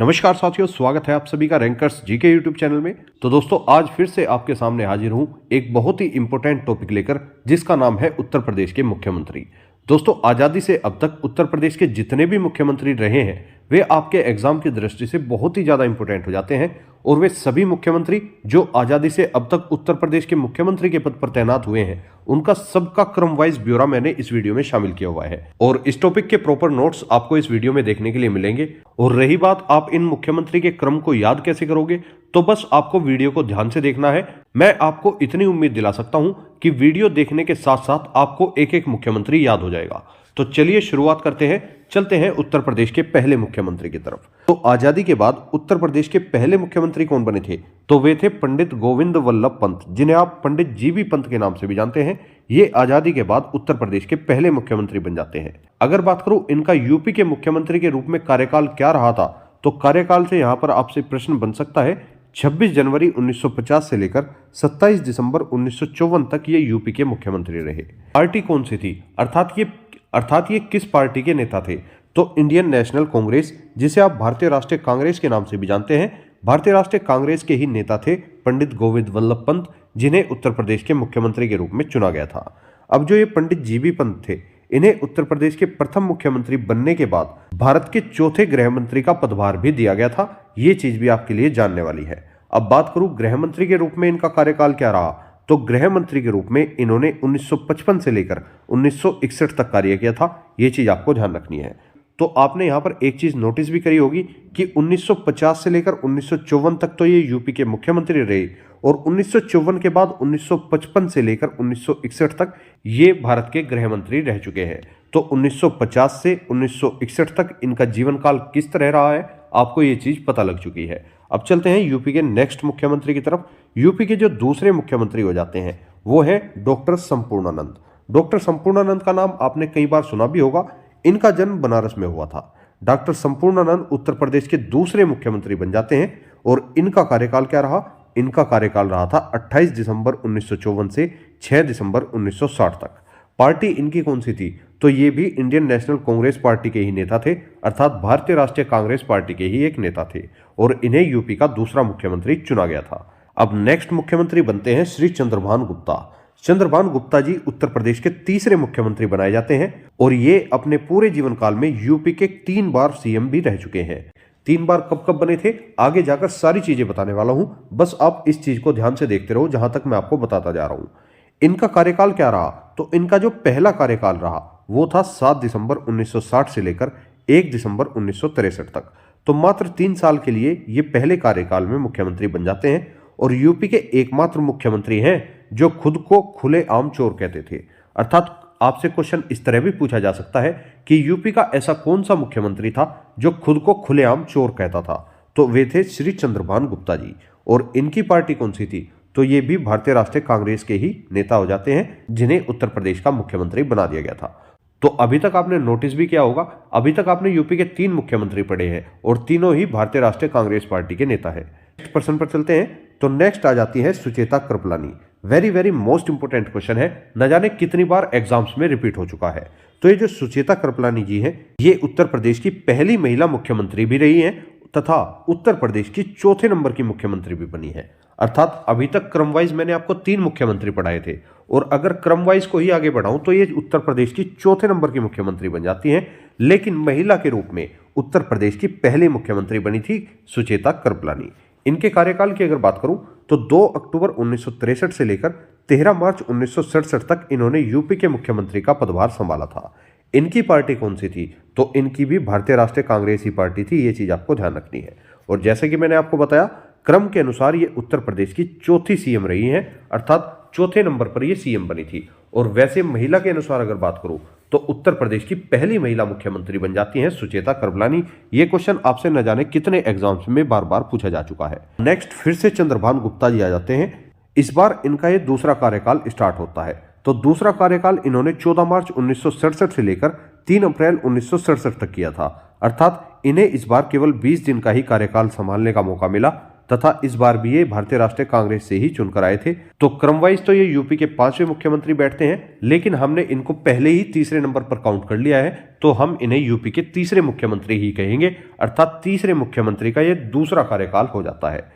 नमस्कार साथियों, स्वागत है आप सभी का रैंकर्स जीके यूट्यूब चैनल में। तो दोस्तों, आज फिर से आपके सामने हाजिर हूं एक बहुत ही इंपॉर्टेंट टॉपिक लेकर, जिसका नाम है उत्तर प्रदेश के मुख्यमंत्री। दोस्तों, आज़ादी से अब तक उत्तर प्रदेश के जितने भी मुख्यमंत्री रहे हैं वे आपके एग्जाम की दृष्टि से बहुत ही ज़्यादा इंपॉर्टेंट हो जाते हैं। और वे सभी मुख्यमंत्री जो आज़ादी से अब तक उत्तर प्रदेश के मुख्यमंत्री के पद पर तैनात हुए हैं, उनका सबका क्रम वाइज ब्यौरा मैंने इस वीडियो में शामिल किया हुआ है और इस टॉपिक के प्रॉपर नोट्स आपको इस वीडियो में देखने के लिए मिलेंगे। और रही बात आप इन मुख्यमंत्री के क्रम को याद कैसे करोगे, तो बस आपको वीडियो को ध्यान से देखना है। मैं आपको इतनी उम्मीद दिला सकता हूं कि वीडियो देखने के साथ साथ आपको एक एक मुख्यमंत्री याद हो जाएगा। तो चलिए शुरुआत करते हैं, चलते हैं उत्तर प्रदेश के पहले मुख्यमंत्री की तरफ। तो आजादी के बाद उत्तर प्रदेश के पहले मुख्यमंत्री कौन बने थे, तो वे थे पंडित गोविंद वल्लभ पंत, जिन्हें आप पंडित जीबी पंत के नाम से भी जानते हैं। ये आजादी के बाद उत्तर प्रदेश के पहले मुख्यमंत्री बन जाते हैं। अगर बात करूं इनका यूपी के मुख्यमंत्री के रूप में कार्यकाल क्या रहा था, तो कार्यकाल से यहां पर आपसे प्रश्न बन सकता है। 26 जनवरी 1950 से लेकर 27 दिसंबर 1954 तक ये यूपी के मुख्यमंत्री रहे। पार्टी कौन सी थी, अर्थात ये किस पार्टी के नेता थे, तो इंडियन नेशनल कांग्रेस, जिसे आप भारतीय राष्ट्रीय कांग्रेस के नाम से भी जानते हैं। भारतीय राष्ट्रीय कांग्रेस के ही नेता थे पंडित गोविंद वल्लभ पंत, जिन्हें उत्तर प्रदेश के मुख्यमंत्री के रूप में चुना गया था। अब जो ये पंडित जीबी पंत थे, इन्हें उत्तर प्रदेश के प्रथम मुख्यमंत्री बनने के बाद भारत के चौथे गृह मंत्री का पदभार भी दिया गया था। ये चीज भी आपके लिए जानने वाली है। अब बात करूं गृह मंत्री के रूप में इनका कार्यकाल क्या रहा, तो गृह मंत्री के रूप में इन्होंने 1955 से लेकर 1961 तक कार्य किया था। ये चीज आपको ध्यान रखनी है। तो आपने यहां पर एक चीज नोटिस भी करी होगी कि 1950 से लेकर 1954 तक तो ये यूपी के मुख्यमंत्री रहे और 1954 के बाद 1955 से लेकर 1961 तक ये भारत के गृह मंत्री रह चुके हैं। तो 1950 से 1961 तक इनका जीवन काल किस तरह रहा है, आपको ये चीज पता लग चुकी है। अब चलते हैं यूपी के नेक्स्ट मुख्यमंत्री की तरफ। यूपी के जो दूसरे मुख्यमंत्री हो जाते हैं वो है डॉक्टर संपूर्णानंद। डॉक्टर संपूर्णानंद का नाम आपने कई बार सुना भी होगा। इनका जन्म बनारस में हुआ था। डॉक्टर संपूर्णानंद उत्तर प्रदेश के दूसरे मुख्यमंत्री बन जाते हैं और इनका कार्यकाल क्या रहा, इनका कार्यकाल रहा था 28 दिसंबर 1954 से 6 दिसंबर 1960 तक। पार्टी इनकी कौन सी थी, तो ये भी इंडियन नेशनल कांग्रेस पार्टी के ही नेता थे, अर्थात भारतीय राष्ट्रीय कांग्रेस पार्टी के ही एक नेता थे और इन्हें यूपी का दूसरा मुख्यमंत्री चुना गया था। अब नेक्स्ट मुख्यमंत्री बनते हैं श्री चंद्रभान गुप्ता। चंद्रभान गुप्ता जी उत्तर प्रदेश के तीसरे मुख्यमंत्री बनाए जाते हैं और ये अपने पूरे जीवन काल में यूपी के 3 बार सीएम भी रह चुके हैं। 3 बार कब कब बने थे, आगे जाकर सारी चीजें बताने वाला हूं, बस आप इस चीज को ध्यान से देखते रहो जहां तक मैं आपको बताता जा रहा हूं। इनका कार्यकाल क्या रहा, तो इनका जो पहला कार्यकाल रहा वो था 7 दिसंबर 1960 से लेकर 1 दिसंबर 1963 तक। तो मात्र 3 साल के लिए ये पहले कार्यकाल में मुख्यमंत्री बन जाते हैं और यूपी के एकमात्र मुख्यमंत्री हैं जो खुद को खुलेआम चोर कहते थे। अर्थात आपसे क्वेश्चन इस तरह भी पूछा जा सकता है कि यूपी का ऐसा कौन सा मुख्यमंत्री था जो खुद को खुलेआम चोर कहता था, तो वे थे श्री चंद्रभान गुप्ता जी। और इनकी पार्टी कौन सी थी, तो ये भी भारतीय राष्ट्रीय कांग्रेस के ही नेता हो जाते हैं, जिन्हें उत्तर प्रदेश का मुख्यमंत्री बना दिया गया था। तो अभी तक आपने नोटिस भी किया होगा, अभी तक आपने यूपी के 3 मुख्यमंत्री पढ़े हैं और तीनों ही भारतीय राष्ट्रीय कांग्रेस पार्टी के नेता है। नेक्स्ट पर्सन पर चलते हैं। तो नेक्स्ट आ जाती है Sucheta Kripalani. Very most important question है, न जाने कितनी बार एग्जाम्स में रिपीट हो चुका है। तो ये जो सुचेता कृपलानी जी हैं, ये उत्तर प्रदेश की पहली महिला मुख्यमंत्री भी रही हैं तथा उत्तर प्रदेश की चौथे नंबर की मुख्यमंत्री भी बनी है। अर्थात अभी तक क्रम वाइज मैंने आपको 3 मुख्यमंत्री पढ़ाए थे और अगर क्रम वाइज को ही आगे बढ़ाऊं तो ये उत्तर प्रदेश की चौथे नंबर की मुख्यमंत्री बन जाती हैं। लेकिन महिला के रूप में उत्तर प्रदेश की पहली मुख्यमंत्री बनी थी सुचेता कृपलानी। इनके कार्यकाल की अगर बात करूं तो 2 अक्टूबर 1963 से लेकर 13 मार्च 1967 तक इन्होंने यूपी के मुख्यमंत्री का पदभार संभाला था। इनकी पार्टी कौन सी थी, तो इनकी भी भारतीय राष्ट्रीय कांग्रेस ही पार्टी थी। ये चीज आपको ध्यान रखनी है। और जैसे कि मैंने आपको बताया, क्रम के अनुसार ये उत्तर प्रदेश की चौथी सीएम रही हैं, अर्थात चौथे नंबर पर ये सीएम बनी थी। और वैसे महिला के अनुसार अगर बात करूं तो उत्तर प्रदेश की पहली महिला मुख्यमंत्री बन जाती हैं सुचेता कृपलानी। ये क्वेश्चन आपसे न जाने कितने एग्जाम्स में बार बार पूछा जा चुका है। नेक्स्ट फिर से चंद्रभान गुप्ता जी आ जाते हैं। इस बार इनका ये दूसरा कार्यकाल स्टार्ट होता है। तो दूसरा कार्यकाल इन्होंने 14 मार्च 1967 से लेकर 3 अप्रैल 1967 तक किया था। अर्थात इन्हें इस बार केवल 20 दिन का ही कार्यकाल संभालने का मौका मिला तथा इस बार भी ये भारतीय राष्ट्रीय कांग्रेस से ही चुनकर आए थे। तो क्रमवाइज तो ये यूपी के 5वें मुख्यमंत्री बैठते हैं, लेकिन हमने इनको पहले ही तीसरे नंबर पर काउंट कर लिया है, तो हम इन्हें यूपी के तीसरे मुख्यमंत्री ही कहेंगे, अर्थात तीसरे मुख्यमंत्री का ये दूसरा कार्यकाल हो जाता है।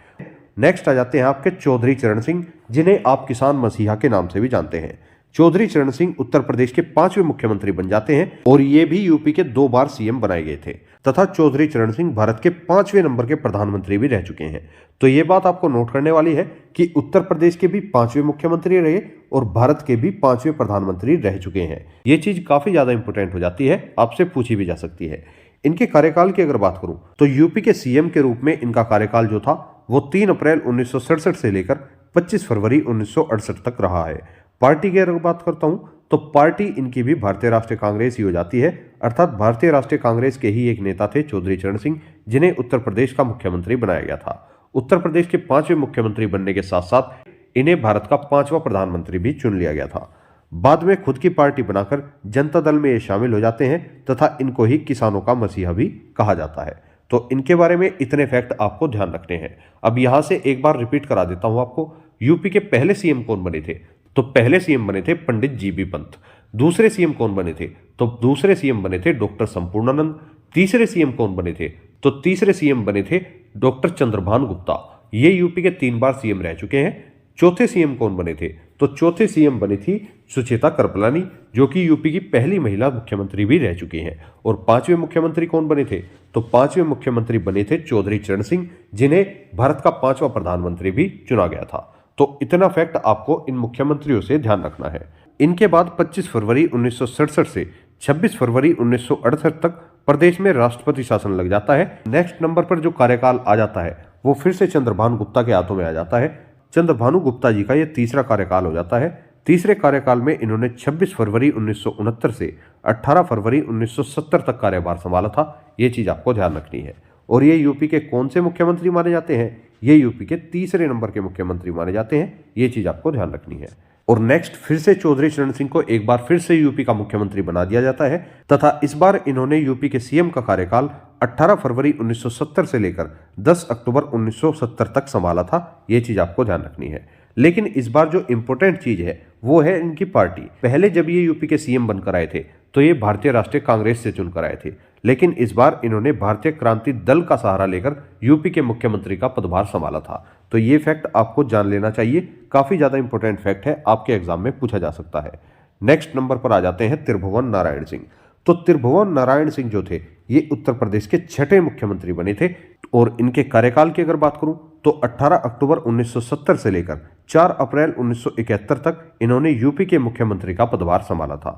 नेक्स्ट आ जाते हैं आपके चौधरी चरण सिंह, जिन्हें आप किसान मसीहा के नाम से भी जानते हैं। चौधरी चरण सिंह उत्तर प्रदेश के 5वें मुख्यमंत्री बन जाते हैं और ये भी यूपी के 2 बार सीएम बनाए गए थे, तथा चौधरी चरण सिंह भारत के 5वें नंबर के प्रधानमंत्री भी रह चुके हैं। तो ये बात आपको नोट करने वाली है कि उत्तर प्रदेश के भी 5वें मुख्यमंत्री रहे और भारत के भी 5वें प्रधानमंत्री रह चुके हैं। ये चीज काफी ज्यादा इंपोर्टेंट हो जाती है, आपसे पूछी भी जा सकती है। इनके कार्यकाल की अगर बात करूं तो यूपी के सीएम के रूप में इनका कार्यकाल जो था वो 3 अप्रैल 1967 से लेकर 25 फरवरी 1968 तक रहा है। पार्टी की अगर बात करता हूं तो पार्टी इनकी भी भारतीय राष्ट्रीय कांग्रेस ही हो जाती है, अर्थात भारतीय राष्ट्रीय कांग्रेस के ही एक नेता थे चौधरी चरण सिंह, जिन्हें उत्तर प्रदेश का मुख्यमंत्री बनाया गया था। उत्तर प्रदेश के 5वें मुख्यमंत्री बनने के साथ साथ इन्हें भारत का 5वां प्रधानमंत्री भी चुन लिया गया था। बाद में खुद की पार्टी बनाकर जनता दल में ये शामिल हो जाते हैं तथा इनको ही किसानों का मसीहा भी कहा जाता है। तो इनके बारे में इतने फैक्ट आपको ध्यान रखने हैं। अब यहां से एक बार रिपीट करा देता हूं आपको, यूपी के पहले सीएम कौन बने थे? तो पहले सीएम बने थे पंडित जीबी पंत। दूसरे सीएम कौन बने थे? तो दूसरे सीएम बने थे डॉक्टर संपूर्णानंद। तीसरे सीएम कौन बने थे? तो तीसरे सीएम बने थे डॉक्टर चंद्रभान गुप्ता। ये यूपी के 3 बार सीएम रह चुके हैं। चौथे सीएम कौन बने थे? तो चौथे सीएम बनी थी सुचेता कृपलानी, जो कि यूपी की पहली महिला मुख्यमंत्री भी रह चुकी हैं। और 5वें मुख्यमंत्री कौन बने थे? तो 5वें मुख्यमंत्री बने थे चौधरी चरण सिंह, जिन्हें भारत का 5वां प्रधानमंत्री भी चुना गया था। तो इतना फैक्ट आपको इन मुख्यमंत्रियों से ध्यान रखना है। इनके बाद 25 फरवरी 1967 से 26 फरवरी 1968 तक प्रदेश में राष्ट्रपति शासन लग जाता है। नेक्स्ट नंबर पर जो कार्यकाल आ जाता है वो फिर से चंद्रभानु गुप्ता के हाथों में आ जाता है। चंद्रभानु गुप्ता जी का यह तीसरा कार्यकाल हो जाता है। तीसरे कार्यकाल में इन्होंने 26 फरवरी 1969 से 18 फरवरी 1970 तक कार्यभार संभाला था। ये चीज आपको ध्यान रखनी है। और ये यूपी के कौन से मुख्यमंत्री माने जाते हैं? ये यूपी के तीसरे नंबर के मुख्यमंत्री माने जाते हैं। ये चीज आपको ध्यान रखनी है। और नेक्स्ट फिर से चौधरी चरण सिंह को एक बार फिर से यूपी का मुख्यमंत्री बना दिया जाता है तथा इस बार इन्होंने यूपी के सीएम का कार्यकाल 18 फरवरी 1970 से लेकर 10 अक्टूबर 1970 तक संभाला था। ये चीज आपको ध्यान रखनी है। लेकिन इस बार जो इंपॉर्टेंट चीज है वो है इनकी पार्टी। पहले जब ये यूपी के सीएम बनकर आए थे तो ये भारतीय राष्ट्रीय कांग्रेस से चुनकर आए थे, लेकिन इस बार इन्होंने भारतीय क्रांति दल का सहारा लेकर यूपी के मुख्यमंत्री का पदभार संभाला था। तो ये फैक्ट आपको जान लेना चाहिए, काफी ज्यादा इंपॉर्टेंट फैक्ट है, आपके एग्जाम में पूछा जा सकता है। नेक्स्ट नंबर पर आ जाते हैं त्रिभुवन नारायण सिंह। तो त्रिभुवन नारायण सिंह जो थे ये उत्तर प्रदेश के 6ठे मुख्यमंत्री बने थे और इनके कार्यकाल की अगर बात करूं तो 18 अक्टूबर 1970 से लेकर 4 अप्रैल 1971 तक इन्होंने यूपी के मुख्यमंत्री का पदभार संभाला था।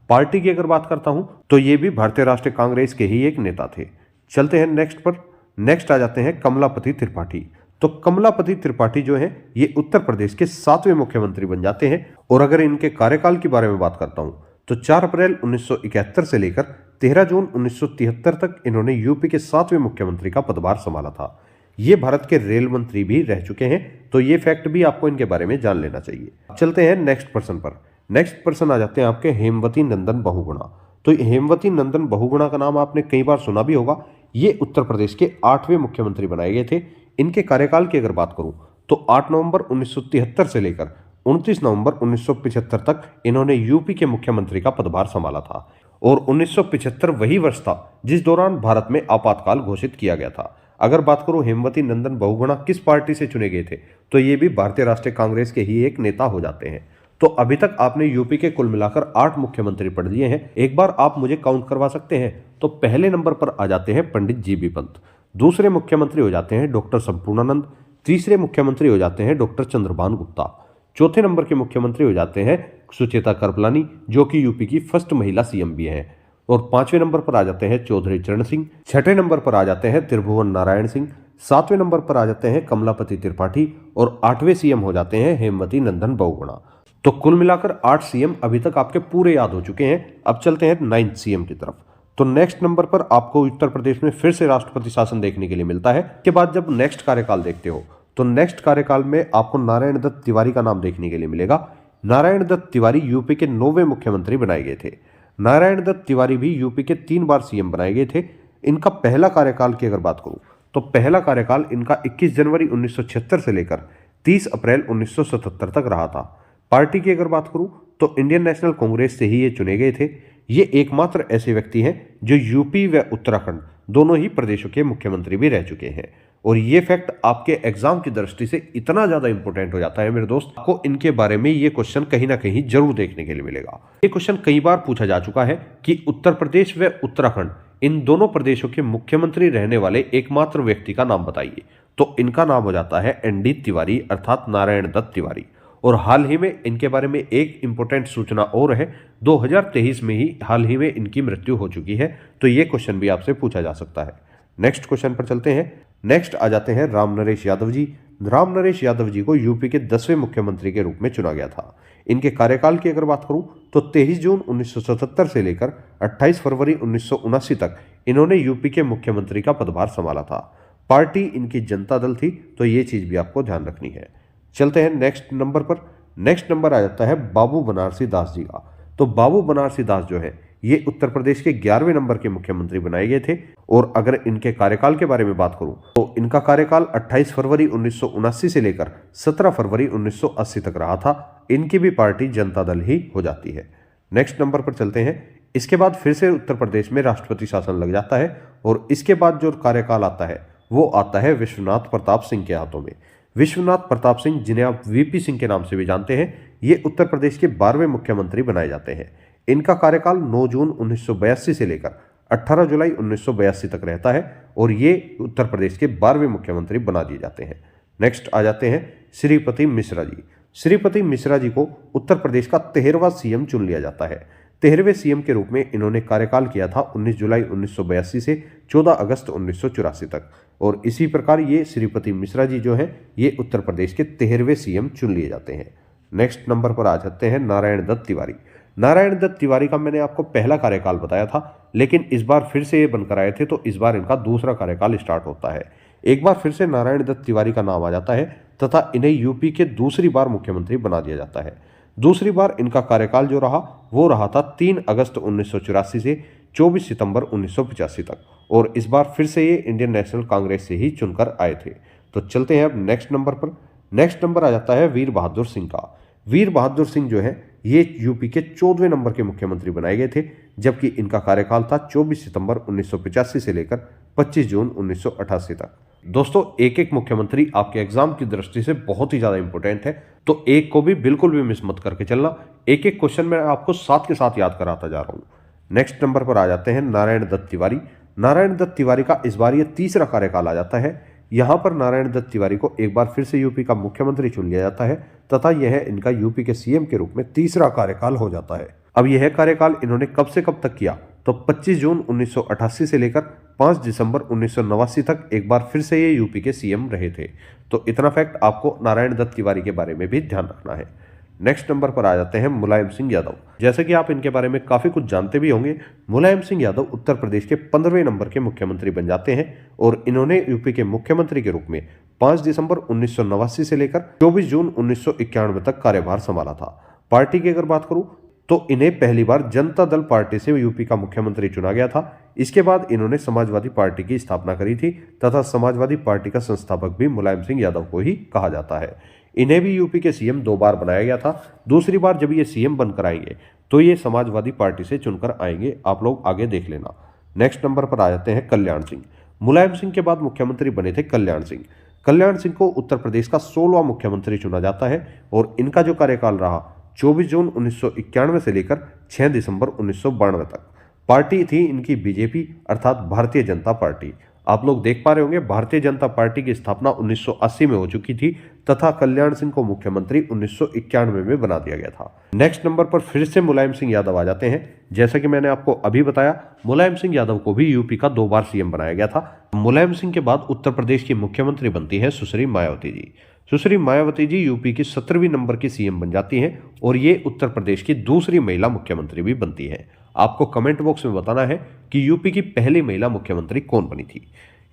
पार्टी की अगर बात करता हूं तो ये भी भारतीय राष्ट्रीय कांग्रेस के ही एक नेता थे। चलते हैं नेक्स्ट पर। नेक्स्ट आ जाते हैं कमलापति त्रिपाठी। तो कमलापति त्रिपाठी जो है ये उत्तर प्रदेश के 7वें मुख्यमंत्री बन जाते हैं। और अगर इनके कार्यकाल के बारे में बात करता हूं तो 4 अप्रैल 1971 से लेकर 13 जून 1973 तक इन्होंने यूपी के 7वें मुख्यमंत्री का पदभार संभाला था। ये भारत के रेल मंत्री भी रह चुके हैं, तो ये फैक्ट भी आपको इनके बारे में जान लेना चाहिए। चलते हैं नेक्स्ट पर्सन पर। नेक्स्ट पर्सन आ जाते हैं आपके हेमवती नंदन बहुगुणा। तो हेमवती नंदन बहुगुणा का नाम आपने कई बार सुना भी होगा। ये उत्तर प्रदेश के 8वें मुख्यमंत्री बनाए गए थे। इनके कार्यकाल की अगर बात करूं तो 8 नवंबर 1973 से लेकर 29 नवंबर 1975 तक इन्होंने यूपी के मुख्यमंत्री का पदभार संभाला था। और 1975 वही वर्ष था जिस दौरान भारत में आपातकाल घोषित किया गया था। अगर बात करूं हेमवती नंदन बहुगुणा किस पार्टी से चुने गए थे तो ये भी भारतीय राष्ट्रीय कांग्रेस के ही एक नेता हो जाते हैं। तो अभी तक आपने यूपी के कुल मिलाकर 8 मुख्यमंत्री पढ़ लिए हैं। एक बार आप मुझे काउंट करवा सकते हैं। तो पहले नंबर पर आ जाते हैं पंडित जीबी पंत। दूसरे मुख्यमंत्री हो जाते हैं डॉक्टर संपूर्णानंद। तीसरे मुख्यमंत्री हो जाते हैं डॉक्टर चंद्रभान गुप्ता। चौथे नंबर के मुख्यमंत्री हो जाते हैं सुचेता कृपलानी, जो कि यूपी की फर्स्ट महिला सीएम भी हैं। और 5वें नंबर पर आ जाते हैं चौधरी चरण सिंह। 6ठे नंबर पर आ जाते हैं त्रिभुवन नारायण सिंह। 7वें नंबर पर आ जाते हैं कमलापति त्रिपाठी। और 8वें सीएम हो जाते हैं हेमवती नंदन बहुगुणा। तो कुल मिलाकर 8 सीएम अभी तक आपके पूरे याद हो चुके हैं। अब चलते हैं 9th सीएम की तरफ। तो नेक्स्ट नंबर पर आपको उत्तर प्रदेश में फिर से राष्ट्रपति शासन देखने के लिए मिलता है। इसके बाद जब नेक्स्ट कार्यकाल देखते हो तो नेक्स्ट कार्यकाल में आपको नारायण दत्त तिवारी का नाम देखने के लिए मिलेगा। नारायण दत्त तिवारी यूपी के 9वें मुख्यमंत्री बनाए गए थे। नारायण दत्त तिवारी भी यूपी के 3 बार सीएम बनाए गए थे। इनका पहला कार्यकाल की अगर बात करूं तो पहला कार्यकाल इनका 21 जनवरी 1976 से लेकर 30 अप्रैल 1977 तक रहा था। पार्टी की अगर बात करूं तो इंडियन नेशनल कांग्रेस से ही ये चुने गए थे। ये एकमात्र ऐसे व्यक्ति हैं जो यूपी व उत्तराखंड दोनों ही प्रदेशों के मुख्यमंत्री भी रह चुके हैं। और ये फैक्ट आपके एग्जाम की दृष्टि से इतना ज्यादा इंपॉर्टेंट हो जाता है मेरे दोस्त, आपको इनके बारे में ये क्वेश्चन कहीं ना कहीं जरूर देखने के लिए मिलेगा। ये क्वेश्चन कई बार पूछा जा चुका है कि उत्तर प्रदेश व उत्तराखंड इन दोनों प्रदेशों के मुख्यमंत्री रहने वाले एकमात्र व्यक्ति का नाम बताइए। तो इनका नाम हो जाता है एनडी तिवारी अर्थात नारायण दत्त तिवारी। और हाल ही में इनके बारे में एक इंपॉर्टेंट सूचना और है, 2023 में ही हाल ही में इनकी मृत्यु हो चुकी है। तो ये क्वेश्चन भी आपसे पूछा जा सकता है। नेक्स्ट क्वेश्चन पर चलते हैं। नेक्स्ट आ जाते हैं राम नरेश यादव जी। राम नरेश यादव जी को यूपी के 10वें मुख्यमंत्री के रूप में चुना गया था। इनके कार्यकाल की अगर बात करूं तो 23 जून 1977 से लेकर 28 फरवरी 1979 तक इन्होंने यूपी के मुख्यमंत्री का पदभार संभाला था। पार्टी इनकी जनता दल थी, तो ये चीज भी आपको ध्यान रखनी है। चलते हैं नेक्स्ट नंबर पर। नेक्स्ट नंबर आ जाता है बाबू बनारसी दास जी का। तो बाबू बनारसी दास जो है ये उत्तर प्रदेश के 11वें नंबर के मुख्यमंत्री बनाए गए थे। और अगर इनके कार्यकाल के बारे में बात करूं तो इनका कार्यकाल 28 फरवरी 1979 से लेकर 17 फरवरी 1980 तक रहा था। इनकी भी पार्टी जनता दल ही हो जाती है। नेक्स्ट नंबर पर चलते हैं। इसके बाद फिर से उत्तर प्रदेश में राष्ट्रपति शासन लग जाता है और इसके बाद जो कार्यकाल आता है वो आता है विश्वनाथ प्रताप सिंह के हाथों में। विश्वनाथ प्रताप सिंह, जिन्हें आप वीपी सिंह के नाम से भी जानते हैं, ये उत्तर प्रदेश के 12वें मुख्यमंत्री बनाए जाते हैं। इनका कार्यकाल 9 जून 1982 से लेकर 18 जुलाई 1982 तक रहता है और ये उत्तर प्रदेश के 12वें मुख्यमंत्री बना दिए जाते हैं। नेक्स्ट आ जाते हैं श्रीपति मिश्रा जी। श्रीपति मिश्रा जी को उत्तर प्रदेश का 13वां सीएम चुन लिया जाता है। 13वें सीएम के रूप में इन्होंने कार्यकाल किया था 19 जुलाई 1982 से 14 अगस्त 1984 तक। और इसी प्रकार ये श्रीपति मिश्रा जी जो हैं ये उत्तर प्रदेश के 13वें सीएम चुन लिए जाते हैं। नेक्स्ट नंबर पर आ जाते हैं नारायण दत्त तिवारी। नारायण दत्त तिवारी का मैंने आपको पहला कार्यकाल बताया था, लेकिन इस बार फिर से ये बनकर आए थे, तो इस बार इनका दूसरा कार्यकाल स्टार्ट होता है। एक बार फिर से नारायण दत्त तिवारी का नाम आ जाता है तथा इन्हें यूपी के दूसरी बार मुख्यमंत्री बना दिया जाता है। दूसरी बार इनका कार्यकाल जो रहा वो रहा था 3 अगस्त 1984 से 24 सितंबर 1985 तक। और इस बार फिर से ये इंडियन नेशनल कांग्रेस से ही चुनकर आए थे। तो चलते हैं अब नेक्स्ट नंबर पर। नेक्स्ट नंबर आ जाता है वीर बहादुर सिंह का। वीर बहादुर सिंह जो है ये यूपी के 14वें नंबर के मुख्यमंत्री बनाए गए थे, जबकि इनका कार्यकाल था 24 सितंबर 1985 से लेकर 25 जून 1988 तक। दोस्तों, एक एक मुख्यमंत्री आपके एग्जाम की दृष्टि से बहुत ही ज्यादा इंपॉर्टेंट है, तो एक को भी बिल्कुल भी मिस मत करके चलना। एक एक क्वेश्चन मैं आपको साथ के साथ याद कराता जा रहा हूं। नेक्स्ट नंबर पर आ जाते हैं नारायण दत्त तिवारी। नारायण दत्त तिवारी का इस बार ये तीसरा कार्यकाल आ जाता है। यहां पर नारायण दत्त तिवारी को एक बार फिर से यूपी का मुख्यमंत्री चुन लिया जाता है तथा यह इनका यूपी के सीएम के रूप में तीसरा कार्यकाल हो जाता है। अब यह कार्यकाल इन्होंने कब से कब तक किया, तो 25 जून 1988 से लेकर 5 दिसंबर 1989 तक एक बार फिर से ये यूपी के सीएम रहे थे। तो इतना फैक्ट आपको नारायण दत्त तिवारी के बारे में भी ध्यान रखना है। नेक्स्ट नंबर पर आ जाते हैं मुलायम सिंह यादव। जैसे कि आप इनके बारे में काफी कुछ जानते भी होंगे, मुलायम सिंह यादव उत्तर प्रदेश के 15वें नंबर के मुख्यमंत्री बन जाते हैं और इन्होंने यूपी के मुख्यमंत्री के रूप में 5 दिसंबर 1989 से लेकर 24 जून 1991 तक कार्यभार संभाला था। पार्टी की अगर बात करूं तो इन्हें पहली बार जनता दल पार्टी से यूपी का मुख्यमंत्री चुना गया था। इसके बाद इन्होंने समाजवादी पार्टी की स्थापना करी थी तथा समाजवादी पार्टी का संस्थापक भी मुलायम सिंह यादव को ही कहा जाता है। इन्हें भी यूपी के सीएम 2 बार बनाया गया था। दूसरी बार जब ये सीएम बनकर आएंगे तो ये समाजवादी पार्टी से चुनकर आएंगे, आप लोग आगे देख लेना। नेक्स्ट नंबर पर आ जाते हैं कल्याण सिंह। मुलायम सिंह के बाद मुख्यमंत्री बने थे कल्याण सिंह। कल्याण सिंह को उत्तर प्रदेश का 16वां मुख्यमंत्री चुना जाता है और इनका जो कार्यकाल रहा 24 जून 1991 से लेकर 6 दिसंबर 1992 तक। पार्टी थी इनकी बीजेपी अर्थात भारतीय जनता पार्टी। आप लोग देख पा रहे होंगे भारतीय जनता पार्टी की स्थापना 1980 में हो चुकी थी तथा कल्याण सिंह को मुख्यमंत्री 1991 में बना दिया गया था। नेक्स्ट नंबर पर फिर से मुलायम सिंह यादव आ जाते हैं। जैसा कि मैंने आपको अभी बताया, मुलायम सिंह यादव को भी यूपी का 2 बार सीएम बनाया गया था। मुलायम सिंह के बाद उत्तर प्रदेश की मुख्यमंत्री बनती है सुश्री मायावती जी। सुश्री मायावती जी यूपी की 17वीं नंबर की सीएम बन जाती हैं और ये उत्तर प्रदेश की दूसरी महिला मुख्यमंत्री भी बनती है। आपको कमेंट बॉक्स में बताना है कि यूपी की पहली महिला मुख्यमंत्री कौन बनी थी।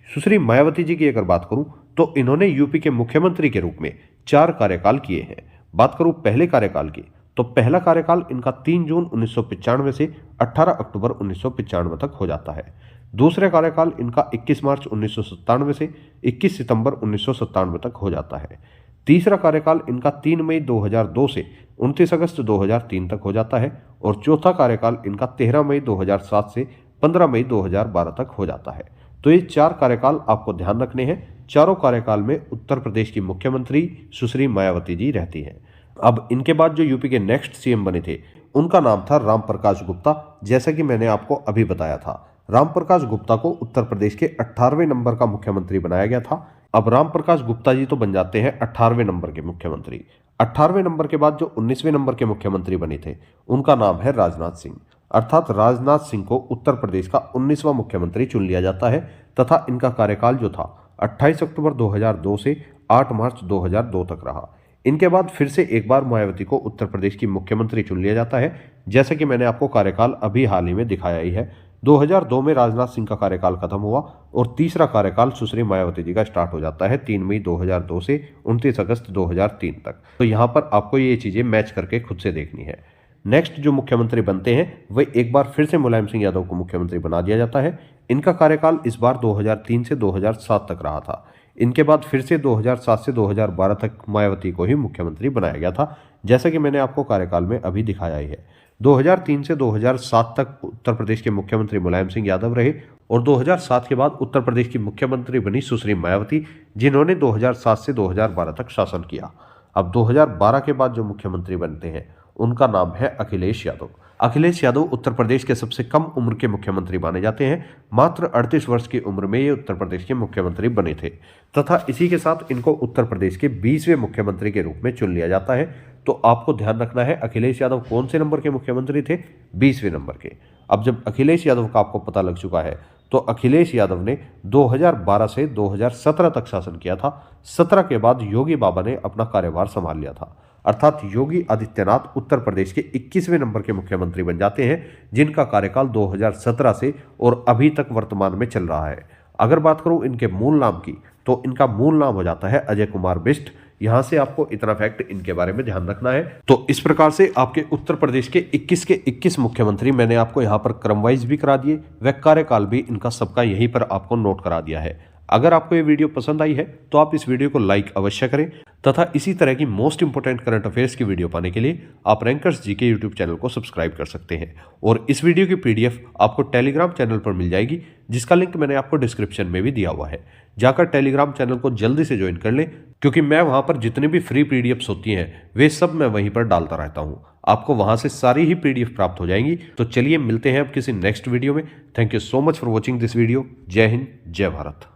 सुश्री मायावती जी की अगर बात करूं तो इन्होंने यूपी के मुख्यमंत्री के रूप में 4 कार्यकाल किए हैं। बात करूं पहले कार्यकाल की तो पहला कार्यकाल इनका 3 जून 1995 से 18 अक्टूबर 1995 तक हो जाता है। दूसरा कार्यकाल इनका 21 मार्च 1997 से 21 सितंबर 1997 तक हो जाता है। तीसरा कार्यकाल इनका 3 मई 2002 से 29 अगस्त 2003 तक हो जाता है और चौथा कार्यकाल इनका 13 मई 2007 से 15 मई 2012 तक हो जाता है। तो ये 4 कार्यकाल आपको ध्यान रखने हैं। चारों कार्यकाल में उत्तर प्रदेश की मुख्यमंत्री सुश्री मायावती जी रहती हैं। अब इनके बाद जो यूपी के नेक्स्ट सीएम बने थे उनका नाम था रामप्रकाश गुप्ता। जैसा कि मैंने आपको अभी बताया था, रामप्रकाश गुप्ता को उत्तर प्रदेश के 18वें नंबर का मुख्यमंत्री बनाया गया था। अब रामप्रकाश गुप्ता जी तो बन जाते हैं 18वें नंबर के मुख्यमंत्री। 18वें नंबर के बाद जो 19वें नंबर के मुख्यमंत्री बने थे उनका नाम है राजनाथ सिंह। अर्थात राजनाथ सिंह को उत्तर प्रदेश का 19वां मुख्यमंत्री चुन लिया जाता है तथा इनका कार्यकाल जो था 28 अक्टूबर 2002 से 8 मार्च 2002 तक रहा। इनके बाद फिर से एक बार मायावती को उत्तर प्रदेश की मुख्यमंत्री चुन लिया जाता है। जैसे कि मैंने आपको कार्यकाल अभी हाल ही में दिखाया ही है। 2002 में राजनाथ सिंह का कार्यकाल खत्म हुआ और तीसरा कार्यकाल सुश्री मायावती जी का स्टार्ट हो जाता है 3 मई 2002 से 29 अगस्त 2003 तक। तो यहाँ पर आपको ये चीज़ें मैच करके खुद से देखनी है। नेक्स्ट जो मुख्यमंत्री बनते हैं वह एक बार फिर से मुलायम सिंह यादव को मुख्यमंत्री बना दिया जाता है। इनका कार्यकाल इस बार 2003 से 2007 तक रहा था। इनके बाद फिर से 2007 से 2012 तक मायावती को ही मुख्यमंत्री बनाया गया था, जैसा कि मैंने आपको कार्यकाल में अभी दिखाया ही है। 2003 से 2007 तक उत्तर प्रदेश के मुख्यमंत्री मुलायम सिंह यादव रहे और 2007 के बाद उत्तर प्रदेश की मुख्यमंत्री बनी सुश्री मायावती, जिन्होंने 2007 से 2012 तक शासन किया। अब 2012 के बाद जो मुख्यमंत्री बनते हैं उनका नाम है अखिलेश यादव। अखिलेश यादव उत्तर प्रदेश के सबसे कम उम्र के मुख्यमंत्री माने जाते हैं। मात्र 38 वर्ष की उम्र में ये उत्तर प्रदेश के मुख्यमंत्री बने थे तथा इसी के साथ इनको उत्तर प्रदेश के 20वें मुख्यमंत्री के रूप में चुन लिया जाता है। तो आपको ध्यान रखना है अखिलेश यादव कौन से नंबर के मुख्यमंत्री थे? 20वें नंबर के। अब जब अखिलेश यादव का आपको पता लग चुका है तो अखिलेश यादव ने 2012 से 2017 तक शासन किया था। 17 के बाद योगी बाबा ने अपना कार्यभार संभाल लिया था। अर्थात योगी आदित्यनाथ उत्तर प्रदेश के 21वें नंबर के मुख्यमंत्री बन जाते हैं, जिनका कार्यकाल 2017 से और अभी तक वर्तमान में चल रहा है। अगर बात करूं इनके मूल नाम की तो इनका मूल नाम हो जाता है अजय कुमार बिष्ट। यहां से आपको इतना फैक्ट इनके बारे में ध्यान रखना है। तो इस प्रकार से आपके उत्तर प्रदेश के 21 के 21 मुख्यमंत्री मैंने आपको यहां पर क्रमवाइज भी करा दिए, व कार्यकाल भी इनका सबका यहीं पर आपको नोट करा दिया है। अगर आपको ये वीडियो पसंद आई है तो आप इस वीडियो को लाइक अवश्य करें तथा इसी तरह की मोस्ट इंपोर्टेंट करंट अफेयर्स की वीडियो पाने के लिए आप रैंकर्स जीके यूट्यूब चैनल को सब्सक्राइब कर सकते हैं। और इस वीडियो की पीडीएफ आपको टेलीग्राम चैनल पर मिल जाएगी, जिसका लिंक मैंने आपको डिस्क्रिप्शन में भी दिया हुआ है। जाकर टेलीग्राम चैनल को जल्दी से ज्वाइन कर लें, क्योंकि मैं वहां पर जितनी भी फ्री पीडीएफ्स होती हैं वे सब मैं वहीं पर डालता रहता हूं। आपको वहां से सारी ही पीडीएफ प्राप्त हो जाएंगी। तो चलिए मिलते हैं अब किसी नेक्स्ट वीडियो में। Thank you so much for watching this video. जय हिंद, जय भारत।